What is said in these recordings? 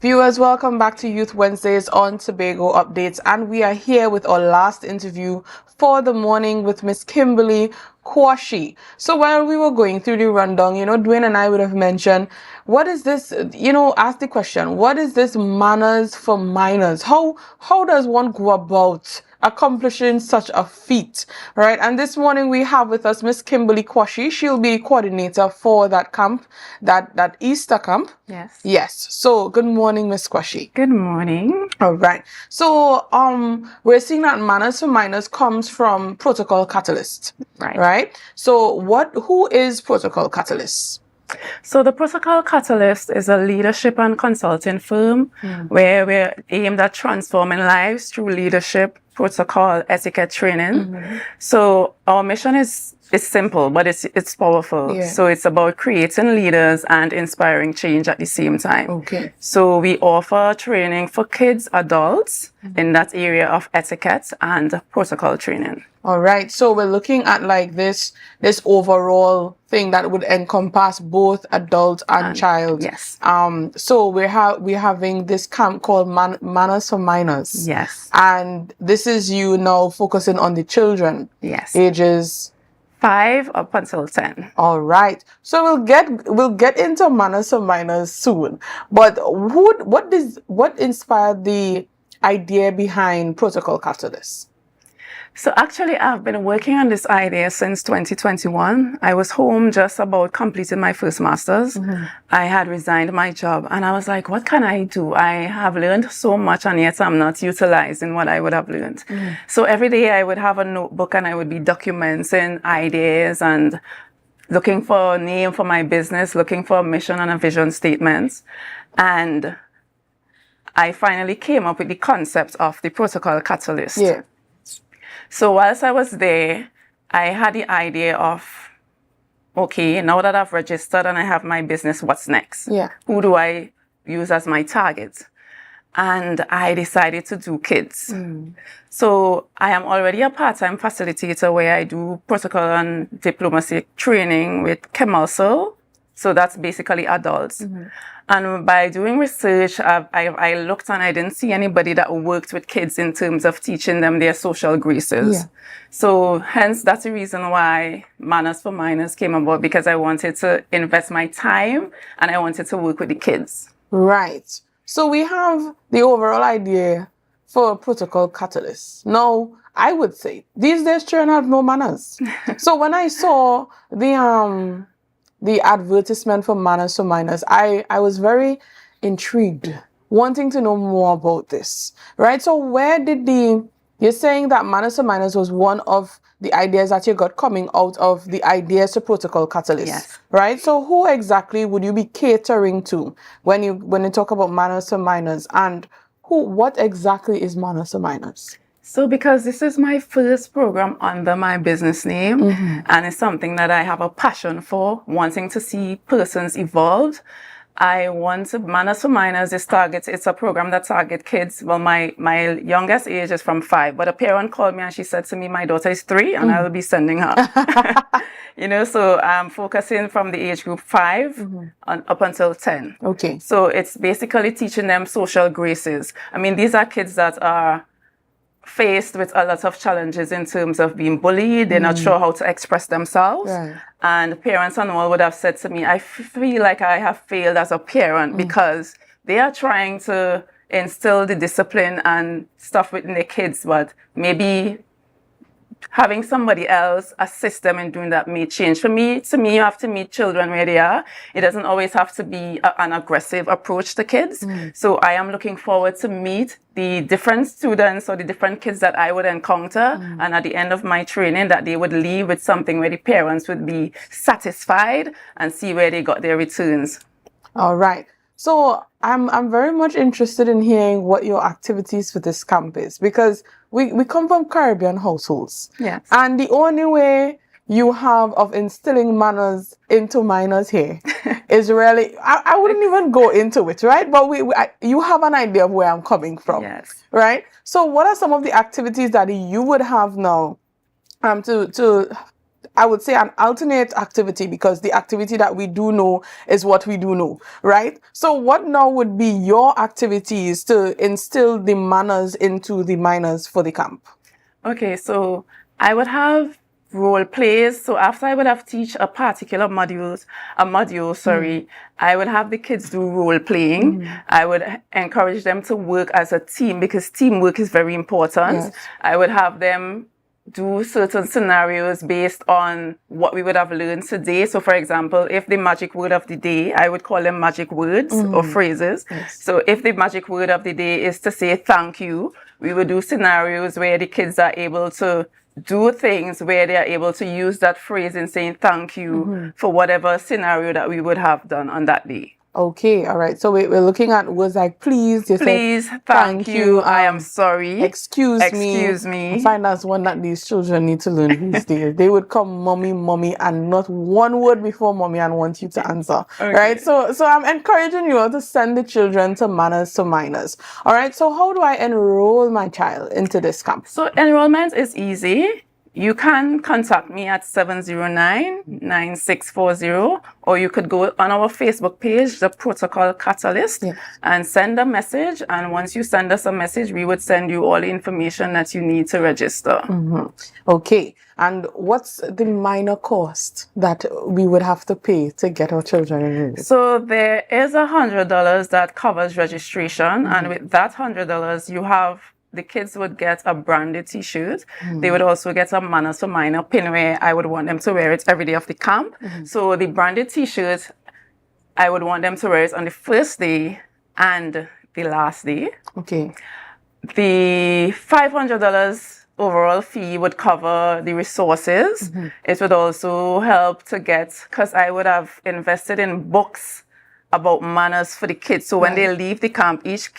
Viewers, welcome back to Youth Wednesdays on Tobago Updates, and we are here with our last interview for the morning with Miss Kimberly Quashie. So while we were going through the rundown, Dwayne and I would have mentioned, what is this, ask the question, what is this manners for minors? How does one go about accomplishing such a feat, right? And this morning we have with us Miss Kimberly Quashie. She'll be coordinator for that camp, that Easter camp. Yes. So good morning, Miss Quashie. Good morning. All right. So we're seeing that manners for minors comes from Protocol Catalyst. Right? So who is Protocol Catalyst? So the Protocol Catalyst is a leadership and consulting firm where we're aimed at transforming lives through leadership, protocol, etiquette training. So our mission is simple, but it's powerful. Yeah. So it's about creating leaders and inspiring change at the same time. Okay. So we offer training for kids, adults in that area of etiquette and protocol training. All right. So we're looking at like this overall thing that would encompass both adult and child. Yes. So we're having this camp called Manners for Minors. Yes. And this is you now focusing on the children. Yes. Ages 5 up until 10. All right. So we'll get into manners for minors soon. But what inspired the idea behind Protocol Catalyst? So actually, I've been working on this idea since 2021. I was home just about completing my first master's. I had resigned my job and I was like, what can I do? I have learned so much and yet I'm not utilizing what I would have learned. So every day I would have a notebook and I would be documenting ideas and looking for a name for my business, looking for a mission and a vision statement. And I finally came up with the concept of the Protocol Catalyst. Yeah. So whilst I was there, I had the idea of, okay, now that I've registered and I have my business, what's next? Yeah. Who do I use as my target? And I decided to do kids. So I am already a part-time facilitator where I do protocol and diplomacy training with Kemal. So that's basically adults. And by doing research, I looked and I didn't see anybody that worked with kids in terms of teaching them their social graces. Yeah. So hence, that's the reason why Manners for Minors came about, because I wanted to invest my time and I wanted to work with the kids. Right. So we have the overall idea for Protocol Catalyst. Now, I would say these days children have no manners. So when I saw the advertisement for Manners for Minors, I was very intrigued, wanting to know more about this, right? So you're saying that Manners for Minors was one of the ideas that you got coming out of the ideas to Protocol Catalyst, Yes. right? So who exactly would you be catering to when you talk about Manners for Minors, and what exactly is Manners for Minors? So because this is my first program under my business name, and it's something that I have a passion for, wanting to see persons evolve, I want to, Manners for Minors it's a program that targets kids. Well, my youngest age is from 5, but a parent called me and she said to me, my daughter is 3 and I will be sending her. So I'm focusing from the age group 5 up until 10. Okay. So it's basically teaching them social graces. I mean, these are kids that are faced with a lot of challenges in terms of being bullied. They're not sure how to express themselves. Right. And parents and all would have said to me, I feel like I have failed as a parent because they are trying to instill the discipline and stuff within their kids, but maybe having somebody else assist them in doing that may change. To me, you have to meet children where they are. It doesn't always have to be an aggressive approach to kids. So I am looking forward to meet the different students or the different kids that I would encounter. And at the end of my training, that they would leave with something where the parents would be satisfied and see where they got their returns. All right. So I'm very much interested in hearing what your activities for this camp is, because we come from Caribbean households. Yes. And the only way you have of instilling manners into minors here is really, I wouldn't even go into it, right? But you have an idea of where I'm coming from. Yes. Right? So what are some of the activities that you would have now to I would say, an alternate activity, because the activity that we do know is what we do know, right? So what now would be your activities to instill the manners into the minors for the camp? Okay, so I would have role plays. So after I would have teach a particular module, sorry, I would have the kids do role playing. I would encourage them to work as a team, because teamwork is very important. Yes. I would have them do certain scenarios based on what we would have learned today. So for example, if the magic word of the day, I would call them magic words or phrases. Yes. So if the magic word of the day is to say thank you, we would do scenarios where the kids are able to do things where they are able to use that phrase in saying thank you for whatever scenario that we would have done on that day. Okay, all right. So we're looking at words like please, you Please, said, thank you, I am sorry, excuse me. I find that's one that these children need to learn these days. They would come mommy, and not one word before mommy and want you to answer. Okay. Right? So I'm encouraging you all to send the children to Manners to Minors. All right. So how do I enroll my child into this camp? So enrollment is easy. You can contact me at 709-9640, or you could go on our Facebook page, the Protocol Catalyst, and send a message. And once you send us a message, we would send you all the information that you need to register. Okay. And what's the minor cost that we would have to pay to get our children enrolled? So there is $100 that covers registration. And with that $100, the kids would get a branded t-shirt. They would also get a Manners to Minor pin where I would want them to wear it every day of the camp. So the branded t-shirt, I would want them to wear it on the first day and the last day. Okay. The $500 overall fee would cover the resources. It would also help to get, because I would have invested in books about manners for the kids. So when they leave the camp, each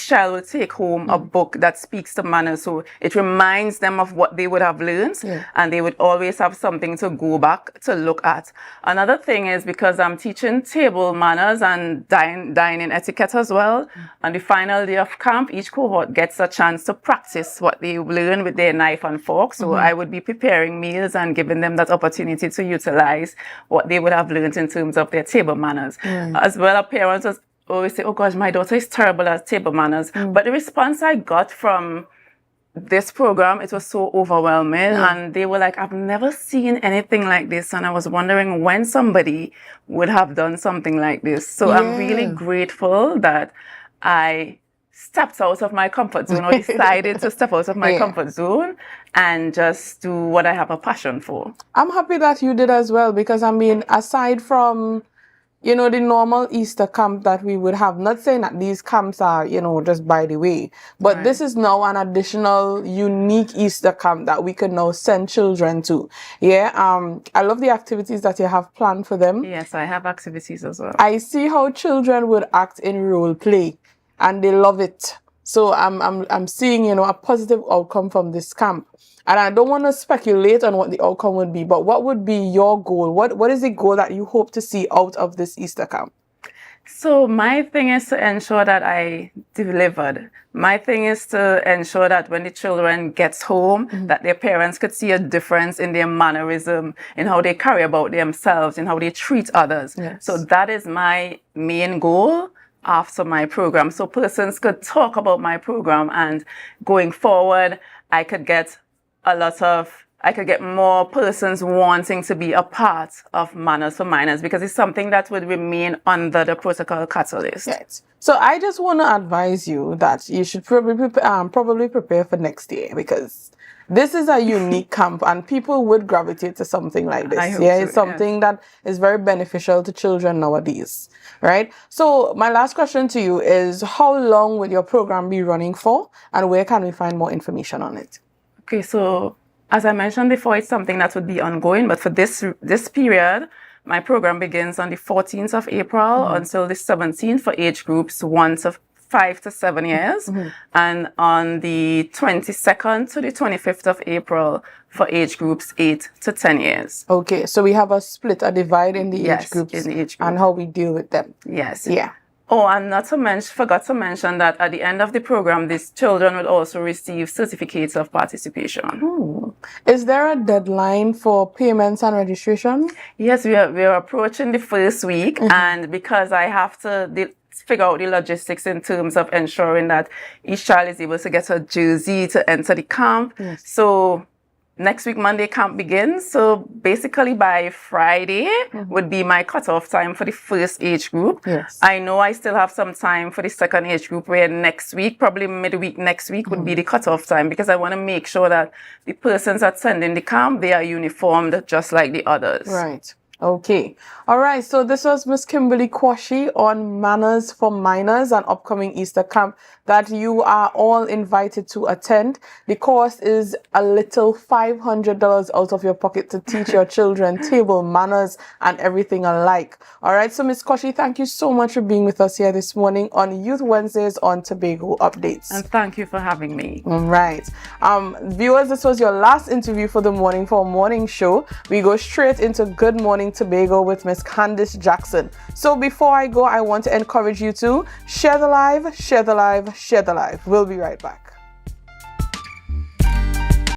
child would take home a book that speaks to manners. So it reminds them of what they would have learned, and they would always have something to go back to look at. Another thing is, because I'm teaching table manners and dining etiquette as well, on the final day of camp, each cohort gets a chance to practice what they learn with their knife and fork. So I would be preparing meals and giving them that opportunity to utilize what they would have learned in terms of their table manners. As well, parents always say, oh gosh, my daughter is terrible at table manners. But the response I got from this program, it was so overwhelming. And they were like, I've never seen anything like this. And I was wondering when somebody would have done something like this. So I'm really grateful that I stepped out of my comfort zone, or decided to step out of my comfort zone and just do what I have a passion for. I'm happy that you did as well, because I mean, aside from the normal Easter camp that we would have, not saying that these camps are, just by the way, but this is now an additional unique Easter camp that we can now send children to. I love the activities that you have planned for them. Yes, I have activities as well. I see how children would act in role play, and they love it. So I'm seeing, a positive outcome from this camp. And I don't want to speculate on what the outcome would be, but what would be your goal? What is the goal that you hope to see out of this Easter camp? So my thing is to ensure that I delivered. My thing is to ensure that when the children gets home, that their parents could see a difference in their mannerism, in how they carry about themselves, in how they treat others. So that is my main goal after my program. So persons could talk about my program, and going forward, I could get more persons wanting to be a part of Manners for Minors, because it's something that would remain under the Protocol Catalyst. Yes. So I just want to advise you that you should probably prepare for next year, because this is a unique camp and people would gravitate to something like this. It's something that is very beneficial to children nowadays, right? So my last question to you is, how long will your program be running for, and where can we find more information on it? Okay, so as I mentioned before, it's something that would be ongoing, but for this period, my program begins on the 14th of April until the 17th for age groups 1 to 5 to 7 years, and on the 22nd to the 25th of April for age groups 8 to 10 years. Okay, so we have a divide in the age groups, and how we deal with them. Yes. Yeah. Oh, and forgot to mention that at the end of the program, these children will also receive certificates of participation. Is there a deadline for payments and registration? Yes, we are approaching the first week, and because I have to figure out the logistics in terms of ensuring that each child is able to get a jersey to enter the camp. Yes. So next week, Monday, camp begins. So basically by Friday would be my cutoff time for the first age group. Yes. I know I still have some time for the second age group, where next week, probably midweek next week, would be the cutoff time, because I want to make sure that the persons attending the camp, they are uniformed just like the others. Right. Okay. All right. So this was Miss Kimberly Quashie on Manners for Minors, an upcoming Easter camp that you are all invited to attend. The cost is a little $500 out of your pocket to teach your children table manners and everything alike. All right. So Miss Quashie, thank you so much for being with us here this morning on Youth Wednesdays on Tobago Updates. And thank you for having me. All right. Viewers, this was your last interview for the morning for a morning show. We go straight into Good Morning Tobago with Miss Candice Jackson. So before I go, I want to encourage you to share the live, share the live, share the live. We'll be right back.